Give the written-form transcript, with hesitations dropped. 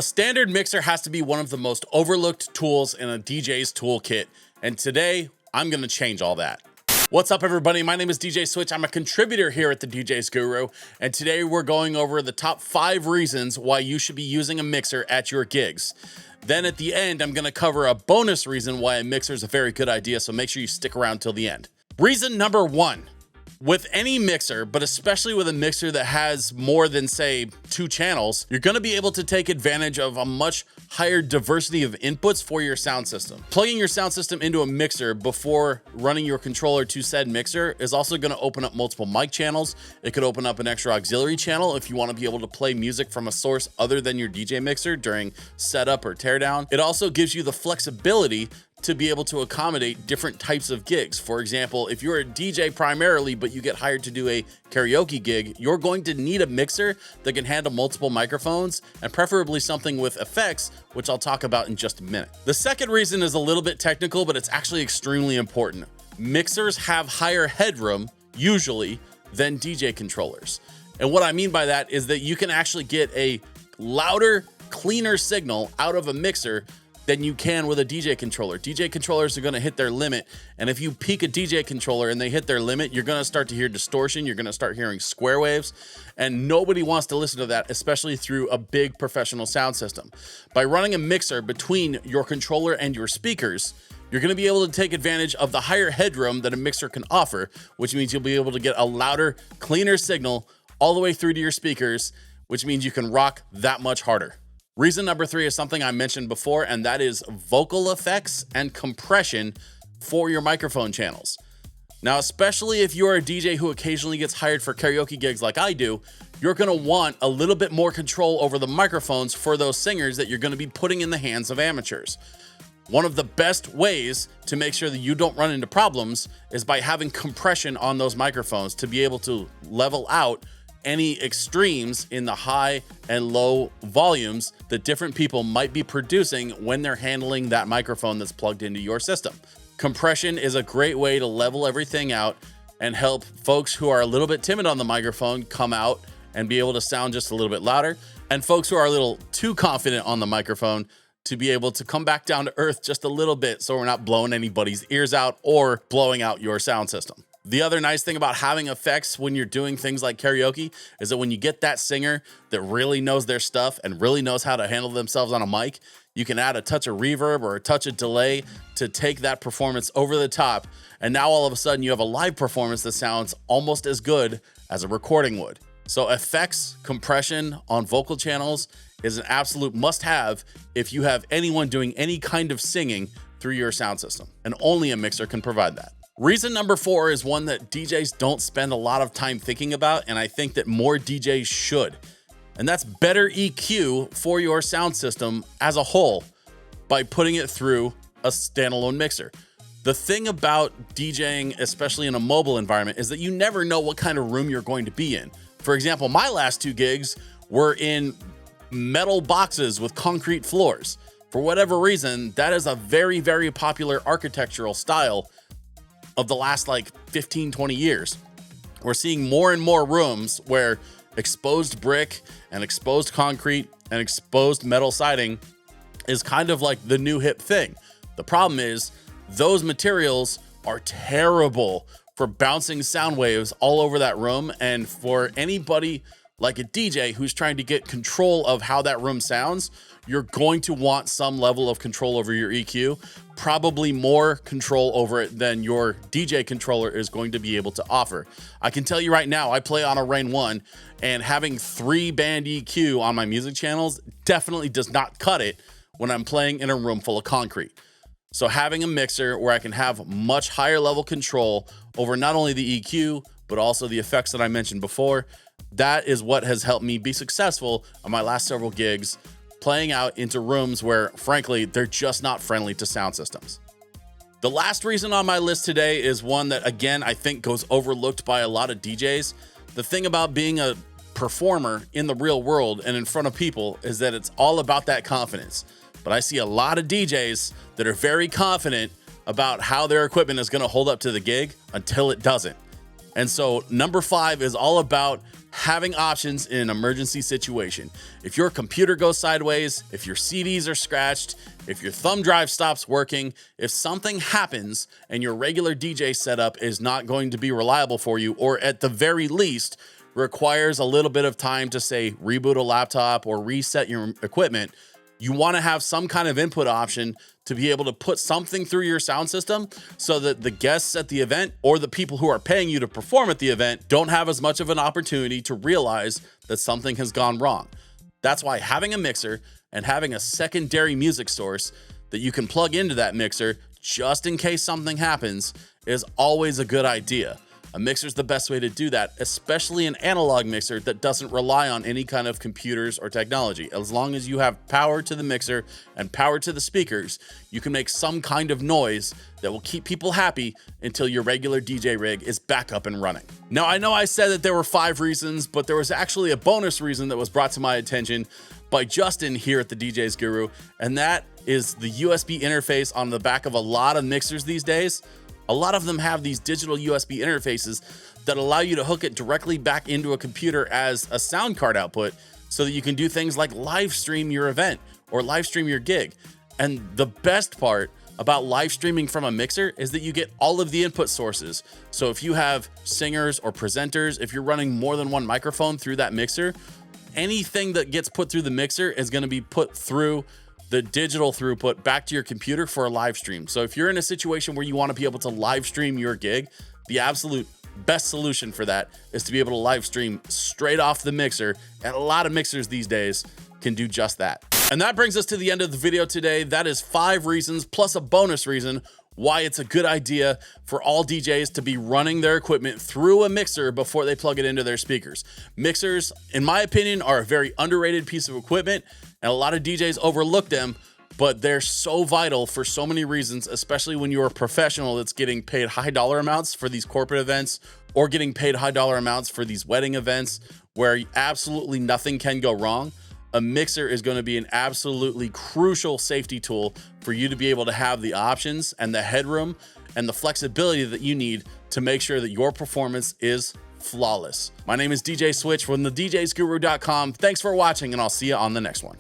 A standard mixer has to be one of the most overlooked tools in a DJ's toolkit, and today I'm gonna change all that. What's up, everybody? My name is DJ Switch. I'm a contributor here at the DJs Guru, and today we're going over the top 5 reasons why you should be using a mixer at your gigs. Then at the end, I'm gonna cover a bonus reason why a mixer is a very good idea, so make sure you stick around till the end. Reason number 1. With any mixer, but especially with a mixer that has more than, say, 2 channels, you're gonna be able to take advantage of a much higher diversity of inputs for your sound system. Plugging your sound system into a mixer before running your controller to said mixer is also gonna open up multiple mic channels. It could open up an extra auxiliary channel if you wanna be able to play music from a source other than your DJ mixer during setup or teardown. It also gives you the flexibility to be able to accommodate different types of gigs. For example, if you're a DJ primarily, but you get hired to do a karaoke gig, you're going to need a mixer that can handle multiple microphones and preferably something with effects, which I'll talk about in just a minute. The second reason is a little bit technical, but it's actually extremely important. Mixers have higher headroom, usually, than DJ controllers. And what I mean by that is that you can actually get a louder, cleaner signal out of a mixer than you can with a DJ controller. DJ controllers are gonna hit their limit, and if you peak a DJ controller and they hit their limit, you're gonna start to hear distortion, you're gonna start hearing square waves, and nobody wants to listen to that, especially through a big professional sound system. By running a mixer between your controller and your speakers, you're gonna be able to take advantage of the higher headroom that a mixer can offer, which means you'll be able to get a louder, cleaner signal all the way through to your speakers, which means you can rock that much harder. Reason number 3 is something I mentioned before, and that is vocal effects and compression for your microphone channels. Now, especially if you're a DJ who occasionally gets hired for karaoke gigs like I do, you're gonna want a little bit more control over the microphones for those singers that you're gonna be putting in the hands of amateurs. One of the best ways to make sure that you don't run into problems is by having compression on those microphones to be able to level out any extremes in the high and low volumes that different people might be producing when they're handling that microphone that's plugged into your system. Compression is a great way to level everything out and help folks who are a little bit timid on the microphone come out and be able to sound just a little bit louder, and folks who are a little too confident on the microphone to be able to come back down to earth just a little bit so we're not blowing anybody's ears out or blowing out your sound system. The other nice thing about having effects when you're doing things like karaoke is that when you get that singer that really knows their stuff and really knows how to handle themselves on a mic, you can add a touch of reverb or a touch of delay to take that performance over the top. And now all of a sudden you have a live performance that sounds almost as good as a recording would. So effects, compression on vocal channels is an absolute must-have if you have anyone doing any kind of singing through your sound system. And only a mixer can provide that. Reason number 4 is one that DJs don't spend a lot of time thinking about, and I think that more DJs should. And that's better EQ for your sound system as a whole by putting it through a standalone mixer. The thing about DJing, especially in a mobile environment, is that you never know what kind of room you're going to be in. For example, my last 2 gigs were in metal boxes with concrete floors. For whatever reason, that is a very, very popular architectural style of the last like 15, 20 years. We're seeing more and more rooms where exposed brick and exposed concrete and exposed metal siding is kind of like the new hip thing. The problem is those materials are terrible for bouncing sound waves all over that room, and for anybody like a DJ who's trying to get control of how that room sounds, you're going to want some level of control over your EQ, probably more control over it than your DJ controller is going to be able to offer. I can tell you right now, I play on a Rane 1, and having 3 band EQ on my music channels definitely does not cut it when I'm playing in a room full of concrete. So having a mixer where I can have much higher level control over not only the EQ, but also the effects that I mentioned before, that is what has helped me be successful on my last several gigs, playing out into rooms where, frankly, they're just not friendly to sound systems. The last reason on my list today is one that, again, I think goes overlooked by a lot of DJs. The thing about being a performer in the real world and in front of people is that it's all about that confidence. But I see a lot of DJs that are very confident about how their equipment is going to hold up to the gig until it doesn't. And so number 5 is all about having options in an emergency situation. If your computer goes sideways, if your CDs are scratched, if your thumb drive stops working, if something happens and your regular DJ setup is not going to be reliable for you, or at the very least requires a little bit of time to, say, reboot a laptop or reset your equipment, you want to have some kind of input option to be able to put something through your sound system so that the guests at the event or the people who are paying you to perform at the event don't have as much of an opportunity to realize that something has gone wrong. That's why having a mixer and having a secondary music source that you can plug into that mixer just in case something happens is always a good idea. A mixer is the best way to do that, especially an analog mixer that doesn't rely on any kind of computers or technology. As long as you have power to the mixer and power to the speakers, you can make some kind of noise that will keep people happy until your regular DJ rig is back up and running. Now, I know I said that there were 5 reasons, but there was actually a bonus reason that was brought to my attention by Justin here at the DJs Guru, and that is the USB interface on the back of a lot of mixers these days. A lot of them have these digital USB interfaces that allow you to hook it directly back into a computer as a sound card output so that you can do things like live stream your event or live stream your gig. And the best part about live streaming from a mixer is that you get all of the input sources. So if you have singers or presenters, if you're running more than one microphone through that mixer, anything that gets put through the mixer is going to be put through the digital throughput back to your computer for a live stream. So if you're in a situation where you want to be able to live stream your gig, the absolute best solution for that is to be able to live stream straight off the mixer. And a lot of mixers these days can do just that. And that brings us to the end of the video today. That is 5 reasons plus a bonus reason why it's a good idea for all DJs to be running their equipment through a mixer before they plug it into their speakers. Mixers, in my opinion, are a very underrated piece of equipment, and a lot of DJs overlook them, but they're so vital for so many reasons, especially when you're a professional that's getting paid high dollar amounts for these corporate events or getting paid high dollar amounts for these wedding events where absolutely nothing can go wrong. A mixer is going to be an absolutely crucial safety tool for you to be able to have the options and the headroom and the flexibility that you need to make sure that your performance is flawless. My name is DJ Switch from the DJsGuru.com. Thanks for watching, and I'll see you on the next one.